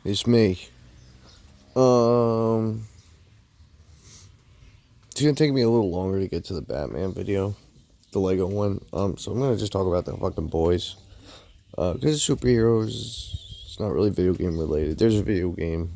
It's me. It's gonna take me a little longer to get to the Batman video, the Lego one. So I'm gonna just talk about the fucking boys. Because superheroes, it's not really video game related. There's a video game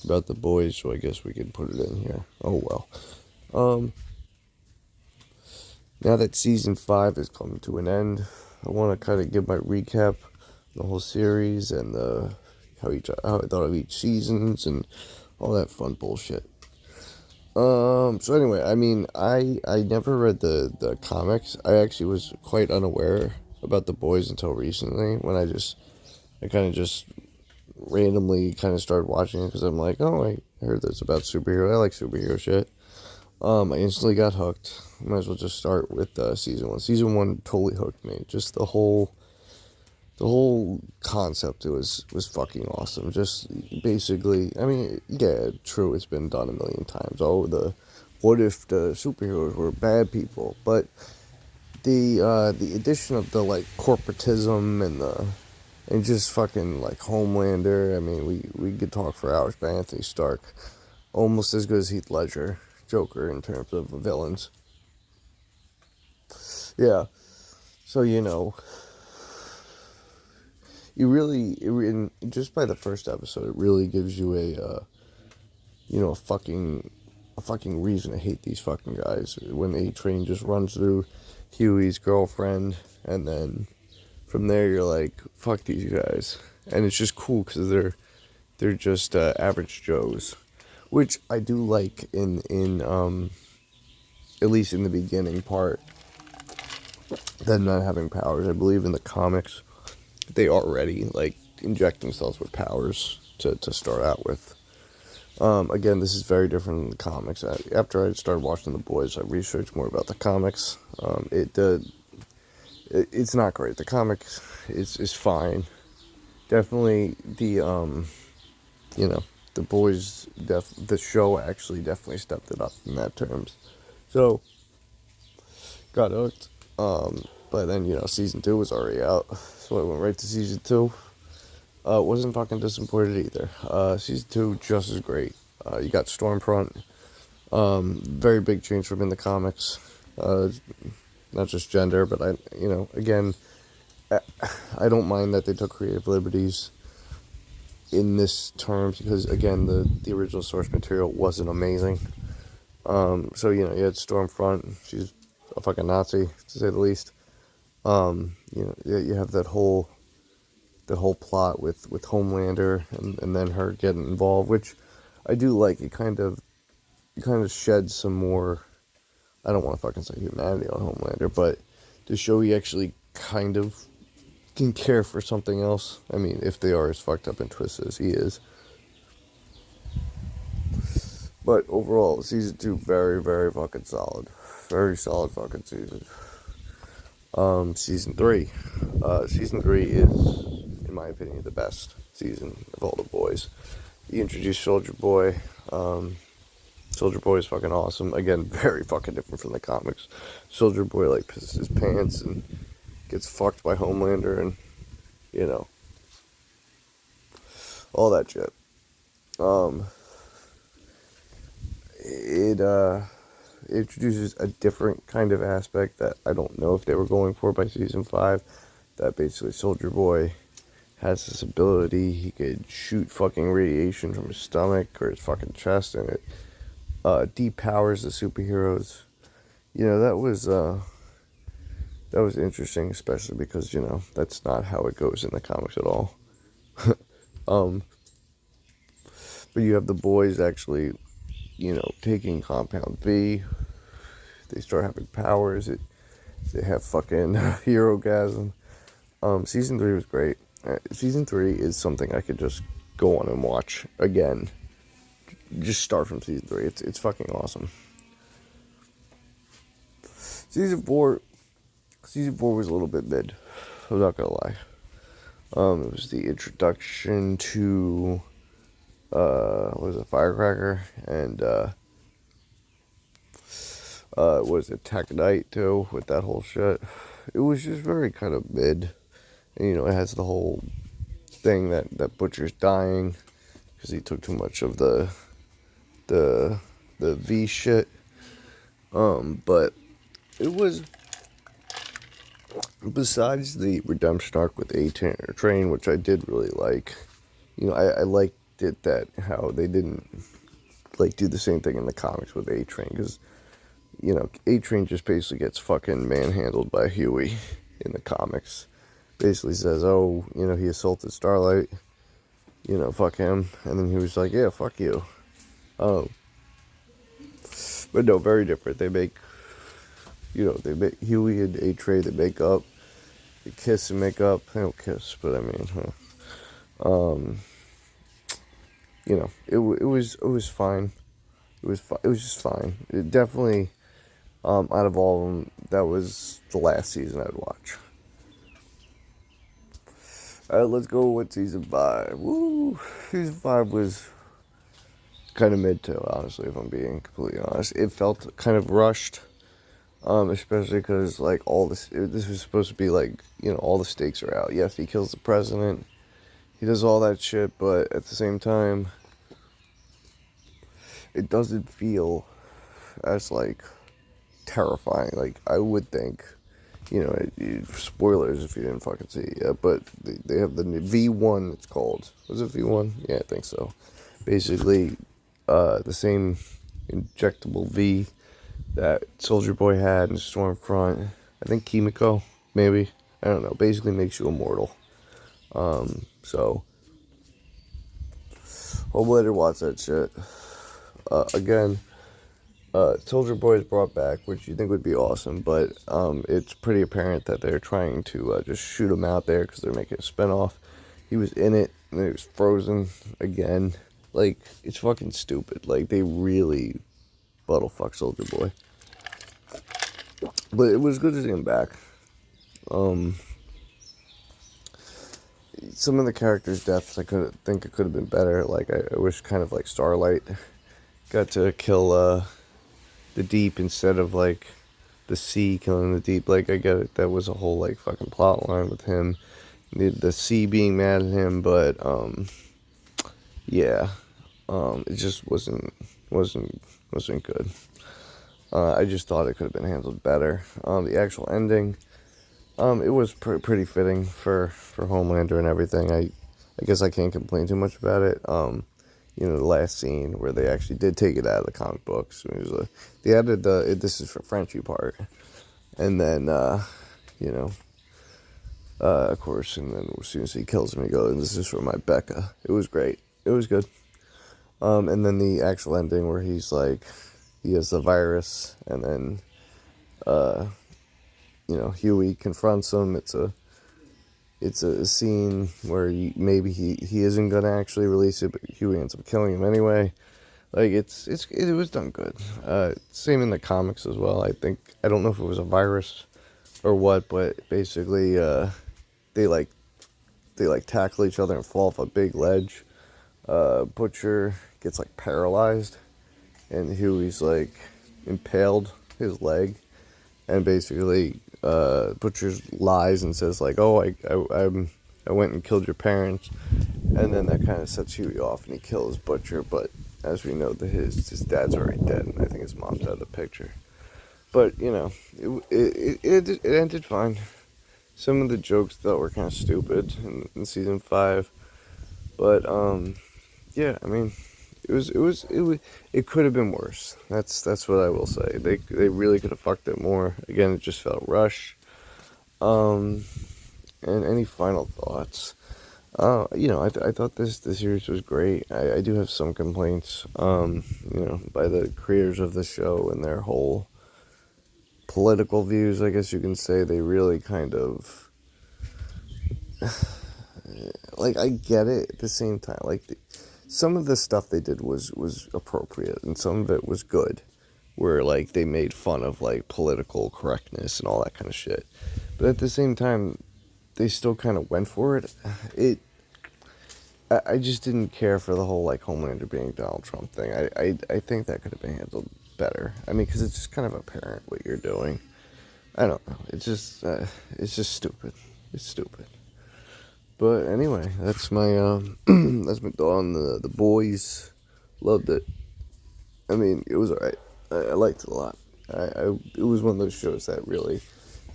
about the boys, so I guess we could put it in here. Oh well. Um, Now that season 5 is coming to an end, I want to kind of give my recap the whole series and how I thought of each seasons and all that fun bullshit. So anyway, I mean, I never read the comics. I actually was quite unaware about the boys until recently when I kind of just randomly kind of started watching it because I'm like, oh, I heard this about superhero. I like superhero shit. I instantly got hooked. Might as well just start with season 1. Season 1 totally hooked me. Just the whole concept was fucking awesome. Just basically, I mean, yeah, true, it's been done a million times. Oh, the what if the superheroes were bad people? But the addition of the like corporatism and just fucking like Homelander. I mean, we could talk for hours, but Anthony Stark, almost as good as Heath Ledger, Joker in terms of villains. Yeah. So just by the first episode, it really gives you a fucking reason to hate these fucking guys. When A Train just runs through Huey's girlfriend, and then from there you're like, fuck these guys, and it's just cool because they're just average Joes, which I do like in at least in the beginning part, them not having powers. I believe in the comics they already like inject themselves with powers to start out with. Again, this is very different than the comics. After I started watching The Boys, I researched more about the comics. It's not great. The comics is fine. Definitely you know the Boys the show actually definitely stepped it up in that terms. So got hooked. But then season 2 was already out, so I went right to season 2. Wasn't fucking disappointed either. Season 2 just as great. You got Stormfront. Very big change from in the comics. Not just gender, but again, I don't mind that they took creative liberties in this terms because again, the original source material wasn't amazing. So you had Stormfront. She's a fucking Nazi to say the least. You have that whole plot with Homelander and then her getting involved, which I do like. It kind of sheds some more. I don't want to fucking say humanity on Homelander, but to show he actually kind of can care for something else. I mean, if they are as fucked up and twisted as he is. But overall, season 2 very, very fucking solid. Very solid fucking season. Season 3. Season 3 is, in my opinion, the best season of all the boys. You introduce Soldier Boy. Soldier Boy is fucking awesome. Again, very fucking different from the comics. Soldier Boy like pisses his pants and gets fucked by Homelander and you know all that shit. Um, it introduces a different kind of aspect that I don't know if they were going for by season 5. That basically Soldier Boy has this ability. He could shoot fucking radiation from his stomach or his fucking chest, and it depowers the superheroes. That was interesting, especially because that's not how it goes in the comics at all. um, but you have the boys actually, taking Compound V. They start having powers. They have fucking hero-gasm. Season 3 was great. Season 3 is something I could just go on and watch again. Just start from season 3. It's fucking awesome. Season 4 was a little bit mid. I'm not gonna lie. It was the introduction to what was it, Firecracker, and was it Tech Knight too, with that whole shit. It was just very kind of mid. And it has the whole thing that Butcher's dying because he took too much of the V shit. But it was, besides the redemption arc with A-Train, which I did really like. I liked it that how they didn't like do the same thing in the comics with A-Train, because A-Train just basically gets fucking manhandled by Huey in the comics. Basically says, oh, he assaulted Starlight, fuck him. And then he was like, yeah, fuck you. Oh. But no, very different. They make Huey and A-Train, they make up. They kiss and make up. They don't kiss, but I mean, it was fine. It was just fine. It definitely, out of all of them, that was the last season I'd watch. All right, let's go with season 5. Woo! Season 5 was kind of mid to, honestly, if I'm being completely honest. It felt kind of rushed, especially because, like, this was supposed to be, like, all the stakes are out. Yes, he kills the president. He does all that shit, but at the same time, it doesn't feel as, like, terrifying. Like, I would think, spoilers if you didn't fucking see it yet, but they have the V1, it's called. Was it V1? Yeah, I think so. Basically, the same injectable V that Soldier Boy had in Stormfront. I think Kimiko, maybe. I don't know. Basically makes you immortal. So, Homelander watch that shit. Again, Soldier Boy is brought back, which you think would be awesome, but it's pretty apparent that they're trying to just shoot him out there because they're making a spinoff. He was in it, and he was frozen again. Like, it's fucking stupid. Like, they really buttlefuck Soldier Boy. But it was good to see him back. Some of the characters' deaths, I think it could have been better. Like, I wish kind of like Starlight got to kill the Deep instead of like the sea killing the Deep. Like, I get it, that was a whole like fucking plot line with him, the sea being mad at him, but yeah, it just wasn't good. I just thought it could have been handled better. The actual ending, it was pretty fitting for Homelander and everything. I guess I can't complain too much about it. The last scene where they actually did take it out of the comic books. They added this is for Frenchie part, and then of course, and then as soon as he kills him, he goes, and this is for my Becca. It was great. It was good. And then the actual ending where he's like, he has the virus, and then Huey confronts him. It's a scene where maybe he isn't gonna actually release it, but Huey ends up killing him anyway. Like, it was done good. Same in the comics as well. I don't know if it was a virus or what, but basically they tackle each other and fall off a big ledge. Butcher gets like paralyzed, and Huey's like impaled his leg, and basically Butcher lies and says like, oh, I went and killed your parents, and then that kind of sets Huey off, and he kills Butcher. But as we know, his dad's already dead, and I think his mom's out of the picture. But it ended fine. Some of the jokes though were kind of stupid in season 5, but yeah, I mean, it could have been worse. That's what I will say. They really could have fucked it more. Again, it just felt rushed. And any final thoughts? I thought the series was great. I do have some complaints, by the creators of the show and their whole political views, I guess you can say. They really kind of, like, I get it at the same time. Like, some of the stuff they did was appropriate, and some of it was good, where, like, they made fun of, like, political correctness and all that kind of shit. But at the same time, they still kind of went for it. I just didn't care for the whole, like, Homelander being Donald Trump thing. I think that could have been handled better. I mean, because it's just kind of apparent what you're doing. I don't know. It's just stupid. It's stupid. But anyway, that's my that's my thought on the boys. Loved it. I mean, it was alright. I liked it a lot. It was one of those shows that really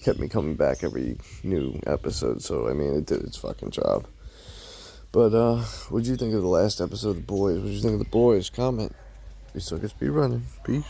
kept me coming back every new episode. So I mean, it did its fucking job. But what'd you think of the last episode of The Boys? What'd you think of The Boys? Comment. We still get speed running. Peace.